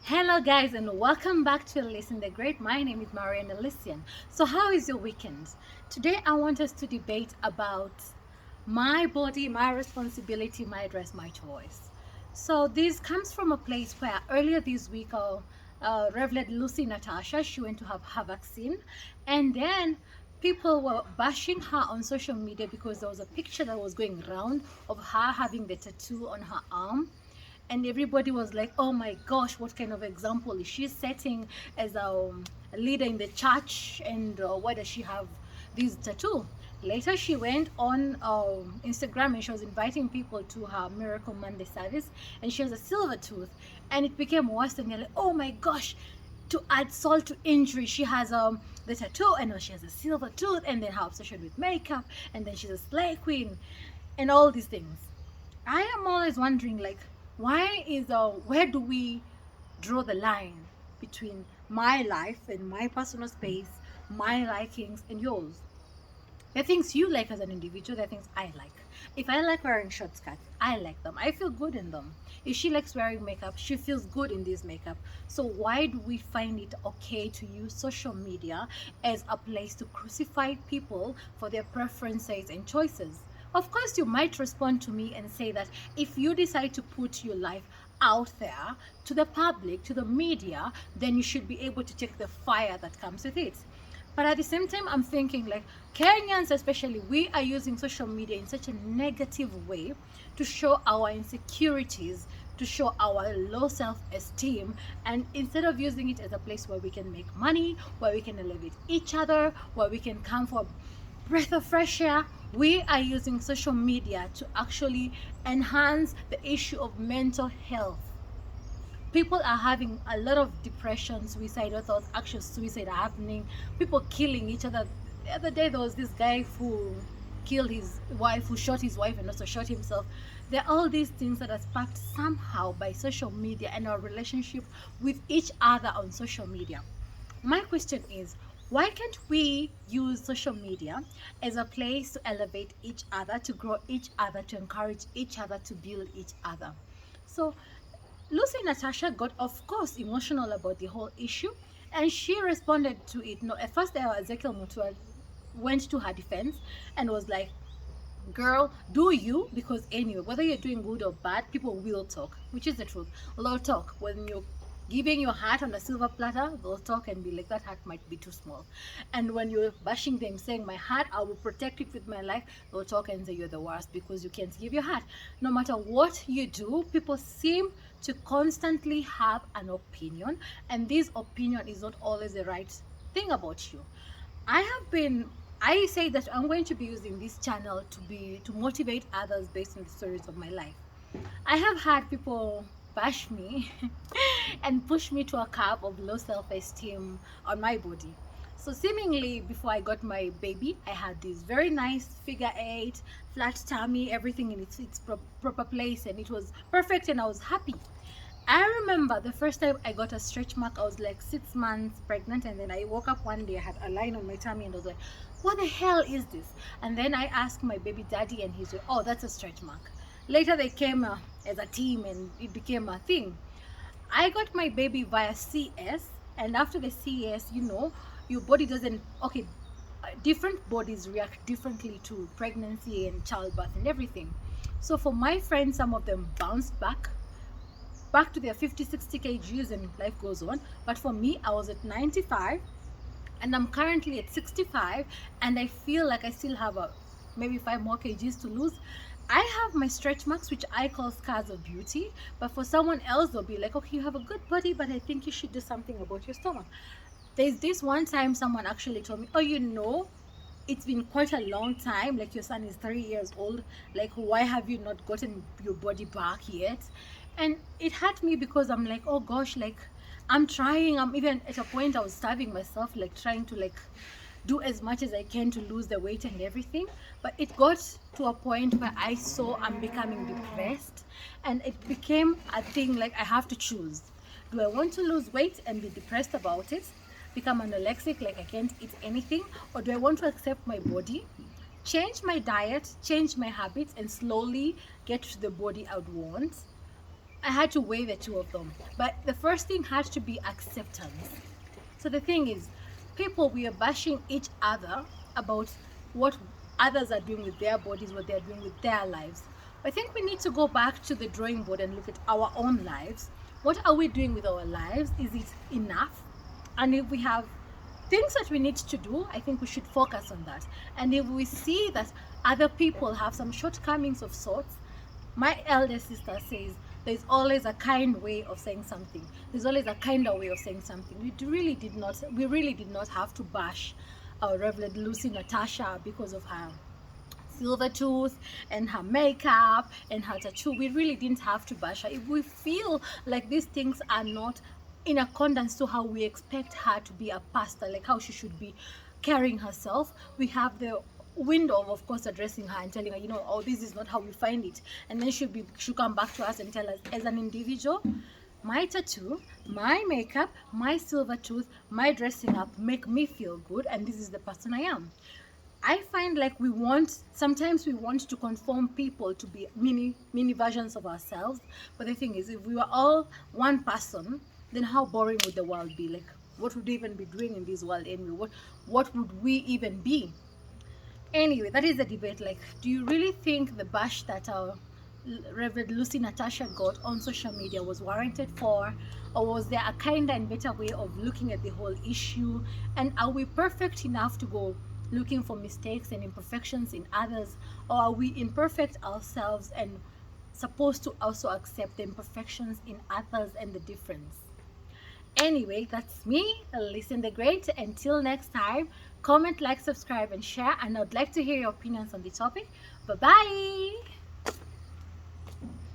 Hello guys and welcome back to Listen the Great. My name is Marianne Elysian. So how is your weekend? Today I want us to debate about my body, my responsibility, my dress, my choice. So this comes from a place where earlier this week Rev Lucy Natasha, she went to have her vaccine, and then people were bashing her on social media because there was a picture that was going around of her having the tattoo on her arm, and everybody was like, oh my gosh, what kind of example is she setting as a leader in the church, and why does she have this tattoo? Later she went on Instagram and she was inviting people to her Miracle Monday service, and she has a silver tooth, and it became worse, and they're like, oh my gosh, to add salt to injury, she has the tattoo, and now she has a silver tooth, and then her obsession with makeup, and then she's a slay queen, and all these things. I am always wondering, like, where do we draw the line between my life and my personal space, my likings and yours? There are things you like as an individual, there are things I like. If I like wearing short skirts, I like them. I feel good in them. If she likes wearing makeup, she feels good in this makeup. So why do we find it okay to use social media as a place to crucify people for their preferences and choices? Of course, you might respond to me and say that if you decide to put your life out there to the public, to the media, then you should be able to take the fire that comes with it. But at the same time, I'm thinking, like, Kenyans especially, we are using social media in such a negative way to show our insecurities, to show our low self-esteem, and instead of using it as a place where we can make money, where we can elevate each other, where we can come for a breath of fresh air, we are using social media to actually enhance the issue of mental health. People are having a lot of depression, suicidal thoughts, actual suicide are happening, people killing each other. The other day there was this guy who killed his wife, who shot his wife and also shot himself. There are all these things that are sparked somehow by social media and our relationship with each other on social media. My question is, why can't we use social media as a place to elevate each other, to grow each other, to encourage each other, to build each other? So Lucy Natasha got, of course, emotional about the whole issue, and she responded to it. No, at first, Ezekiel Mutua went to her defense and was like, girl, do you, because anyway, whether you're doing good or bad, people will talk, which is the truth. They'll talk. When you're giving your heart on a silver platter, they'll talk and be like, that heart might be too small. And when you're bashing them, saying, my heart, I will protect it with my life, they'll talk and say you're the worst because you can't give your heart. No matter what you do, people seem to constantly have an opinion, and this opinion is not always the right thing about you. I have been, I say that I'm going to be using this channel to motivate others based on the stories of my life. I have had people bash me and push me to a curve of low self-esteem on my body. So seemingly before I got my baby, I had this very nice figure eight, flat tummy, everything in its proper place, and it was perfect and I was happy. I remember the first time I got a stretch mark, I was like 6 months pregnant, and then I woke up one day, I had a line on my tummy, and I was like, what the hell is this? And then I asked my baby daddy, and he said, oh, that's a stretch mark. Later they came as a team, and it became a thing. I got my baby via CS, and after the CS, your body doesn't, okay, different bodies react differently to pregnancy and childbirth and everything. So for my friends, some of them bounced back to their 50, 60 kgs, and life goes on. But for me, I was at 95 and I'm currently at 65, and I feel like I still have maybe 5 more kgs to lose. I have my stretch marks, which I call scars of beauty, but for someone else they'll be like, okay, you have a good body, but I think you should do something about your stomach. There's this one time someone actually told me, oh, it's been quite a long time, like your son is 3 years old, like why have you not gotten your body back yet? And it hurt me because I'm like, oh gosh, like I'm trying, I'm even at a point I was starving myself, like trying to like do as much as I can to lose the weight and everything. But it got to a point where I saw I'm becoming depressed, and it became a thing, like I have to choose. Do I want to lose weight and be depressed about it, become anorexic, like I can't eat anything, or do I want to accept my body, change my diet, change my habits, and slowly get to the body I would want? I had to weigh the two of them. But the first thing had to be acceptance. So the thing is, people, we are bashing each other about what others are doing with their bodies, what they're doing with their lives. I think we need to go back to the drawing board and look at our own lives. What are we doing with our lives? Is it enough? And if we have things that we need to do, I think we should focus on that. And if we see that other people have some shortcomings of sorts, my elder sister says there's always a kind way of saying something. There's always a kinder way of saying something. We really did not have to bash our Rev Lucy Natasha because of her silver tooth and her makeup and her tattoo. We really didn't have to bash her. If we feel like these things are not in accordance to how we expect her to be a pastor, like how she should be carrying herself, we have the window of course addressing her and telling her, oh, this is not how we find it, and then she'll come back to us and tell us, as an individual, my tattoo, my makeup, my silver tooth, my dressing up make me feel good, and this is the person I am. I find like sometimes we want to conform people to be mini versions of ourselves. But the thing is, if we were all one person, then how boring would the world be? Like, what would we even be doing in this world anyway? What would we even be? Anyway, that is the debate. Like, do you really think the bash that our Rev Lucy Natasha got on social media was warranted for? Or was there a kinder and better way of looking at the whole issue? And are we perfect enough to go looking for mistakes and imperfections in others? Or are we imperfect ourselves and supposed to also accept the imperfections in others and the difference? Anyway, that's me, Listen the Great. Until next time, comment, like, subscribe, and share. And I'd like to hear your opinions on the topic. Bye bye.